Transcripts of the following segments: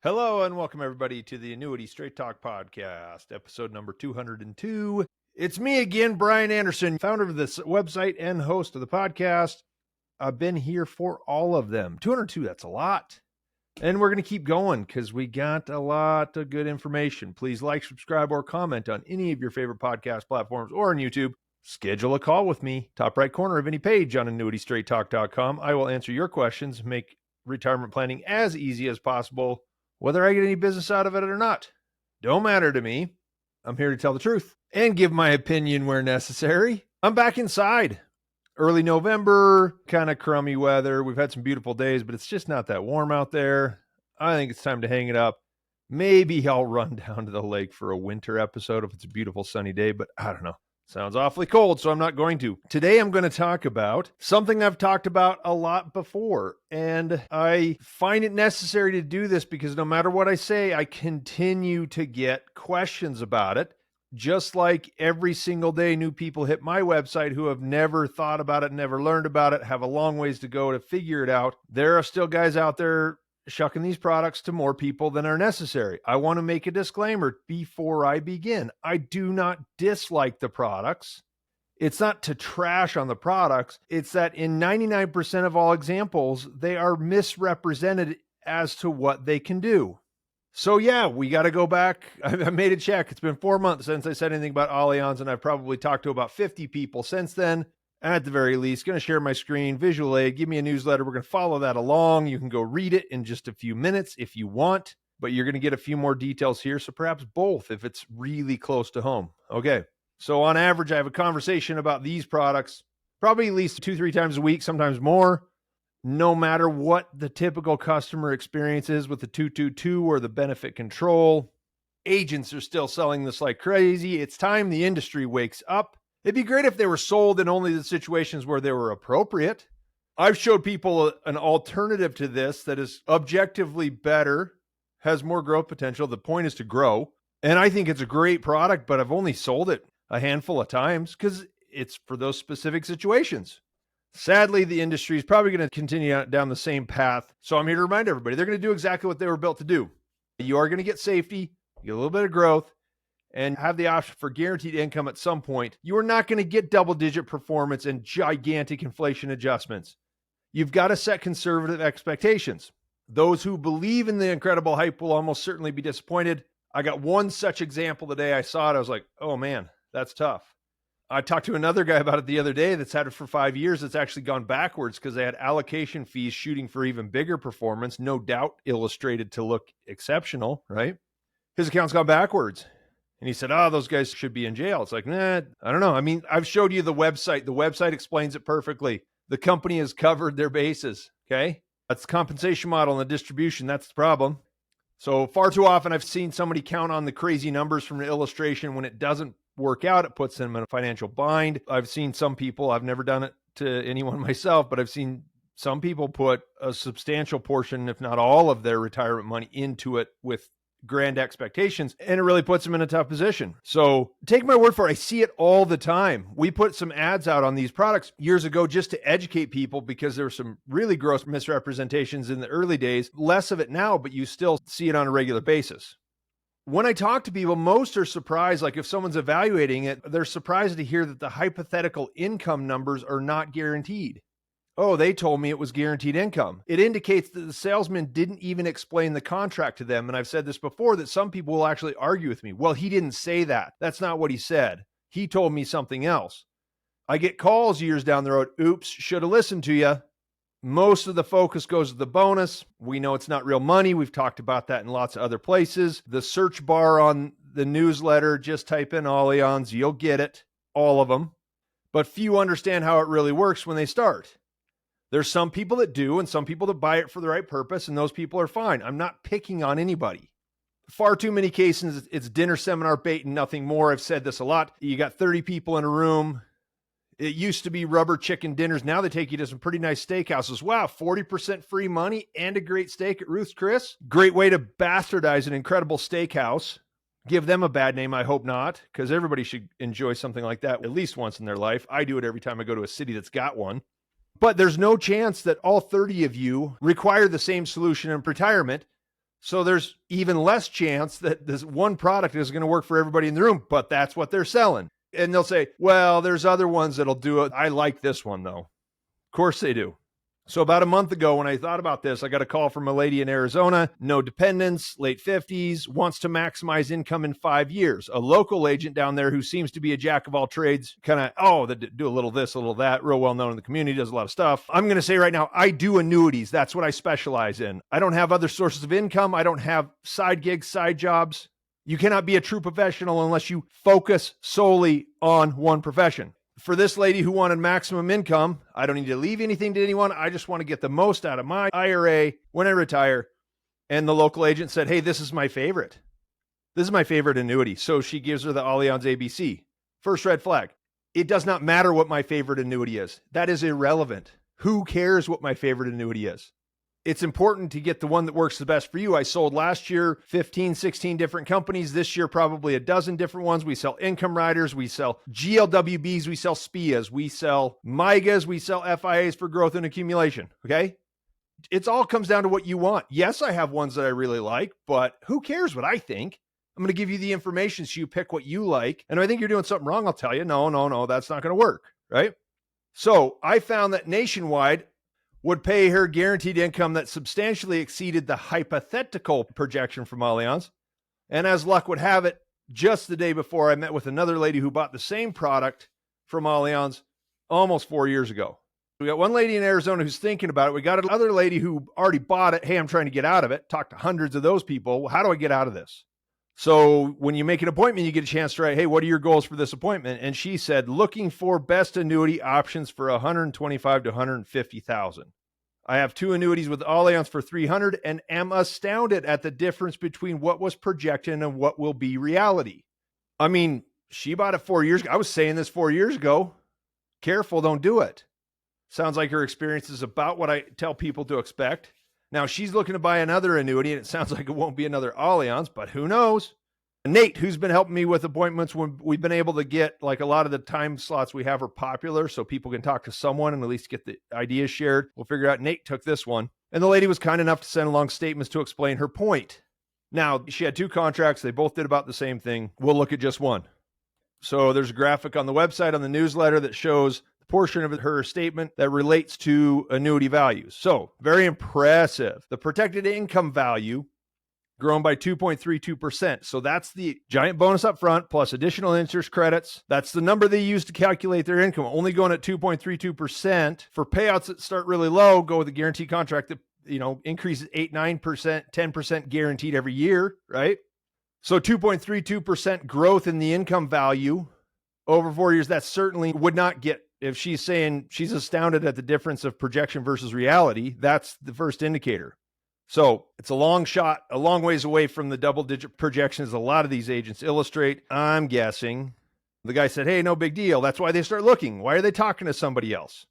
Hello and welcome everybody to the Annuity Straight Talk podcast, episode number 202. It's me again, Bryan Anderson, founder of this website and host of the podcast. I've been here for all of them. 202, that's a lot. And we're going to keep going because we got a lot of good information. Please like, subscribe, or comment on any of your favorite podcast platforms or on YouTube. Schedule a call with me, top right corner of any page on annuitystraighttalk.com. I will answer your questions, make retirement planning as easy as possible. Whether I get any business out of it or not, don't matter to me. I'm here to tell the truth and give my opinion where necessary. I'm back inside. Early November, kind of crummy weather. We've had some beautiful days, but it's just not that warm out there. I think it's time to hang it up. Maybe I'll run down to the lake for a winter episode if it's a beautiful sunny day, but I don't know. Sounds awfully cold, so I'm not going to. Today, I'm going to talk about something I've talked about a lot before, and I find it necessary to do this because no matter what I say, I continue to get questions about it. Just like every single day, new people hit my website who have never thought about it, never learned about it, have a long ways to go to figure it out. There are still guys out there shucking these products to more people than are necessary. I want to make a disclaimer before I begin. I do not dislike the products. It's not to trash on the products. It's that in 99% of all examples, they are misrepresented as to what they can do. So yeah, we got to go back. I made a check. It's been 4 months since I said anything about Allianz, and I've probably talked to about 50 people since then. At the very least, going to share my screen, visual aid, give me a newsletter. We're going to follow that along. You can go read it in just a few minutes if you want, but you're going to get a few more details here. So perhaps both if it's really close to home. Okay. So on average, I have a conversation about these products probably at least 2-3 times a week, sometimes more, no matter what the typical customer experience is with the 222 or the benefit control. Agents are still selling this like crazy. It's time the industry wakes up. It'd be great if they were sold in only the situations where they were appropriate. I've showed people an alternative to this that is objectively better, has more growth potential. The point is to grow. And I think it's a great product, but I've only sold it a handful of times because it's for those specific situations. Sadly, the industry is probably going to continue down the same path. So I'm here to remind everybody, they're going to do exactly what they were built to do. You are going to get safety, you get a little bit of growth, and have the option for guaranteed income at some point. You are not going to get double-digit performance and gigantic inflation adjustments. You've got to set conservative expectations. Those who believe in the incredible hype will almost certainly be disappointed. I got one such example the day I saw it. I was like, oh man, that's tough. I talked to another guy about it the other day that's had it for 5 years. It's actually gone backwards because they had allocation fees shooting for even bigger performance, no doubt illustrated to look exceptional, right? His account's gone backwards. And he said, those guys should be in jail. It's like, nah, I don't know. I mean, I've showed you the website. The website explains it perfectly. The company has covered their bases, okay? That's the compensation model and the distribution. That's the problem. So far too often, I've seen somebody count on the crazy numbers from the illustration. When it doesn't work out, it puts them in a financial bind. I've seen some people, I've never done it to anyone myself, but I've seen some people put a substantial portion, if not all of their retirement money into it with grand expectations, and it really puts them in a tough position. So take my word for it. I see it all the time. We put some ads out on these products years ago just to educate people because there were some really gross misrepresentations in the early days. Less of it now, but you still see it on a regular basis. When I talk to people, most are surprised. Like if someone's evaluating it, they're surprised to hear that the hypothetical income numbers are not guaranteed. Oh, they told me it was guaranteed income. It indicates that the salesman didn't even explain the contract to them. And I've said this before, that some people will actually argue with me. Well, he didn't say that. That's not what he said. He told me something else. I get calls years down the road. Oops, should have listened to you. Most of the focus goes to the bonus. We know it's not real money. We've talked about that in lots of other places. The search bar on the newsletter, just type in Allianz, you'll get it, all of them. But few understand how it really works when they start. There's some people that do and some people that buy it for the right purpose, and those people are fine. I'm not picking on anybody. Far too many cases, it's dinner seminar bait and nothing more. I've said this a lot. You got 30 people in a room. It used to be rubber chicken dinners. Now they take you to some pretty nice steakhouses. Wow, 40% free money and a great steak at Ruth's Chris. Great way to bastardize an incredible steakhouse. Give them a bad name, I hope not, because everybody should enjoy something like that at least once in their life. I do it every time I go to a city that's got one. But there's no chance that all 30 of you require the same solution in retirement. So there's even less chance that this one product is going to work for everybody in the room, but that's what they're selling. And they'll say, well, there's other ones that'll do it. I like this one though. Of course they do. So about a month ago, when I thought about this, I got a call from a lady in Arizona, no dependents, late 50s, wants to maximize income in 5 years. A local agent down there who seems to be a jack of all trades, kind of, they do a little this, a little that, real well known in the community, does a lot of stuff. I'm going to say right now, I do annuities. That's what I specialize in. I don't have other sources of income. I don't have side gigs, side jobs. You cannot be a true professional unless you focus solely on one profession. For this lady who wanted maximum income, I don't need to leave anything to anyone. I just want to get the most out of my IRA when I retire. And the local agent said, hey, this is my favorite. This is my favorite annuity. So she gives her the Allianz ABC. First red flag. It does not matter what my favorite annuity is. That is irrelevant. Who cares what my favorite annuity is? It's important to get the one that works the best for you. I sold last year 15, 16 different companies. This year, probably a dozen different ones. We sell income riders. We sell GLWBs. We sell SPIAs. We sell MIGAs. We sell FIAs for growth and accumulation. Okay. It all comes down to what you want. Yes, I have ones that I really like, but who cares what I think? I'm going to give you the information so you pick what you like. And if I think you're doing something wrong, I'll tell you, no, that's not going to work. Right. So I found that Nationwide would pay her guaranteed income that substantially exceeded the hypothetical projection from Allianz. And as luck would have it, just the day before, I met with another lady who bought the same product from Allianz almost 4 years ago. We got one lady in Arizona who's thinking about it. We got another lady who already bought it. Hey, I'm trying to get out of it. Talked to hundreds of those people. Well, how do I get out of this? So when you make an appointment, you get a chance to write, hey, what are your goals for this appointment? And she said, looking for best annuity options for $125,000 to $150,000. I have 2 annuities with Allianz for $300,000 and am astounded at the difference between what was projected and what will be reality. I mean, she bought it 4 years ago. I was saying this 4 years ago. Careful, don't do it. Sounds like her experience is about what I tell people to expect. Now she's looking to buy another annuity, and it sounds like it won't be another Allianz, but who knows? Nate, who's been helping me with appointments when we've been able to get, like, a lot of the time slots we have are popular so people can talk to someone and at least get the ideas shared. We'll figure out. Nate took this one. And the lady was kind enough to send along statements to explain her point. Now, she had 2 contracts. They both did about the same thing. We'll look at just one. So there's a graphic on the website, on the newsletter, that shows the portion of her statement that relates to annuity values. So very impressive. The protected income value grown by 2.32%. So that's the giant bonus up front plus additional interest credits. That's the number they use to calculate their income, only going at 2.32%. For payouts that start really low, go with a guaranteed contract that, increases 8, 9%, 10% guaranteed every year, right? So 2.32% growth in the income value over 4 years, that certainly would not get, if she's saying she's astounded at the difference of projection versus reality, that's the first indicator. So it's a long shot, a long ways away from the double-digit projections a lot of these agents illustrate. I'm guessing. The guy said, hey, no big deal. That's why they start looking. Why are they talking to somebody else?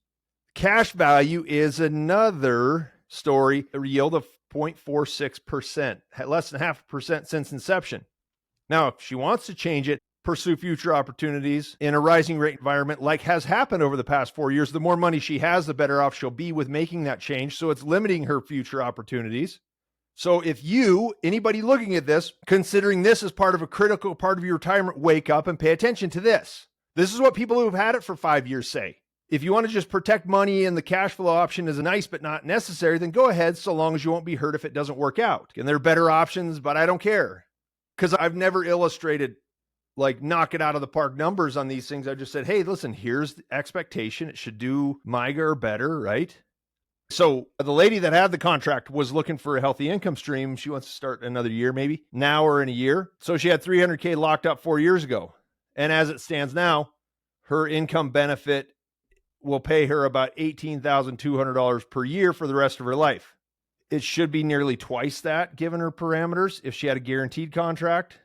Cash value is another story, a yield of 0.46%, less than 0.5% since inception. Now, if she wants to change it, pursue future opportunities in a rising rate environment like has happened over the past 4 years, the more money she has, the better off she'll be with making that change. So it's limiting her future opportunities. So if anybody looking at this, considering this as part of a critical part of your retirement, wake up and pay attention to this. This is what people who have had it for 5 years say. If you want to just protect money and the cash flow option is nice but not necessary, then go ahead, so long as you won't be hurt if it doesn't work out. And there are better options, but I don't care. Because I've never illustrated like knock it out of the park numbers on these things. I just said, hey, listen, here's the expectation. It should do MIGA or better, right? So the lady that had the contract was looking for a healthy income stream. She wants to start another year, maybe now or in a year. So she had $300K locked up 4 years ago. And as it stands now, her income benefit will pay her about $18,200 per year for the rest of her life. It should be nearly twice that given her parameters if she had a guaranteed contract.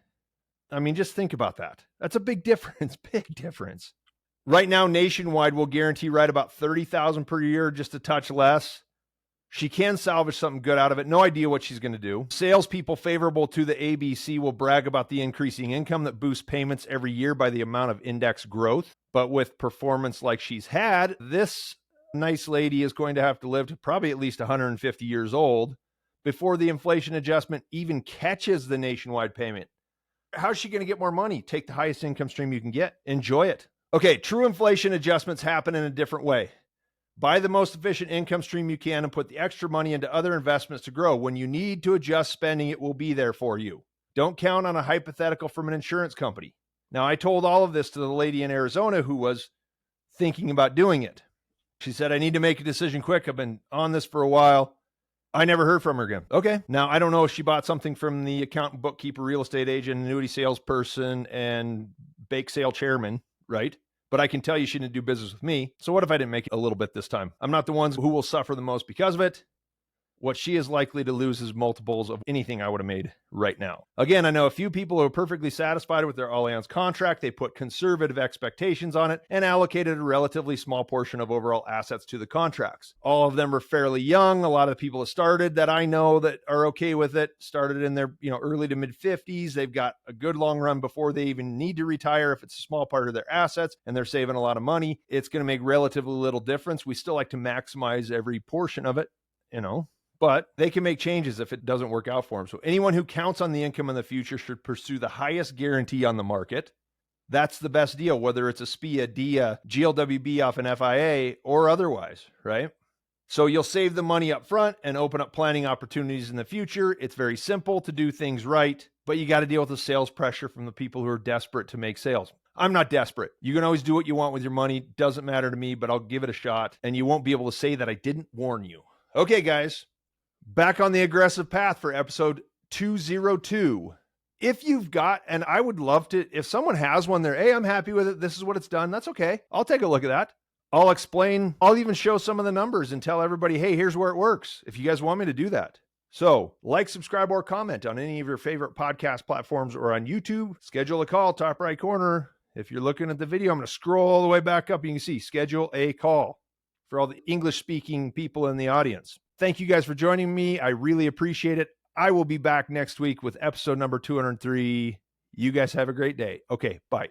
I mean, just think about that. That's a big difference, big difference. Right now, Nationwide will guarantee right about $30,000 per year, just a touch less. She can salvage something good out of it. No idea what she's going to do. Salespeople favorable to the ABC will brag about the increasing income that boosts payments every year by the amount of index growth. But with performance like she's had, this nice lady is going to have to live to probably at least 150 years old before the inflation adjustment even catches the nationwide payment. How's she going to get more money? Take the highest income stream you can get. Enjoy it. Okay, true inflation adjustments happen in a different way. Buy the most efficient income stream you can and put the extra money into other investments to grow. When you need to adjust spending, it will be there for you. Don't count on a hypothetical from an insurance company. Now, I told all of this to the lady in Arizona who was thinking about doing it. She said, I need to make a decision quick. I've been on this for a while. I never heard from her again. Okay. Now, I don't know if she bought something from the accountant, bookkeeper, real estate agent, annuity salesperson, and bake sale chairman, right? But I can tell you she didn't do business with me. So what if I didn't make it a little bit this time? I'm not the ones who will suffer the most because of it. What she is likely to lose is multiples of anything I would have made right now. Again, I know a few people who are perfectly satisfied with their Allianz contract. They put conservative expectations on it and allocated a relatively small portion of overall assets to the contracts. All of them are fairly young. A lot of the people that started that I know that are okay with it started in their early to mid 50s. They've got a good long run before they even need to retire. If it's a small part of their assets and they're saving a lot of money, it's going to make relatively little difference. We still like to maximize every portion of it, but they can make changes if it doesn't work out for them. So anyone who counts on the income in the future should pursue the highest guarantee on the market. That's the best deal, whether it's a SPIA, DIA, GLWB off an FIA, or otherwise, right? So you'll save the money up front and open up planning opportunities in the future. It's very simple to do things right, but you got to deal with the sales pressure from the people who are desperate to make sales. I'm not desperate. You can always do what you want with your money. Doesn't matter to me, but I'll give it a shot, and you won't be able to say that I didn't warn you. Okay, guys. Back on the aggressive path for episode 202. If you've got, and I would love to, if someone has one there, hey, I'm happy with it. This is what it's done. That's okay. I'll take a look at that. I'll explain. I'll even show some of the numbers and tell everybody, hey, here's where it works. If you guys want me to do that. So like, subscribe, or comment on any of your favorite podcast platforms or on YouTube. Schedule a call, top right corner. If you're looking at the video, I'm going to scroll all the way back up. You can see schedule a call for all the English speaking people in the audience. Thank you guys for joining me. I really appreciate it. I will be back next week with episode number 203. You guys have a great day. Okay, bye.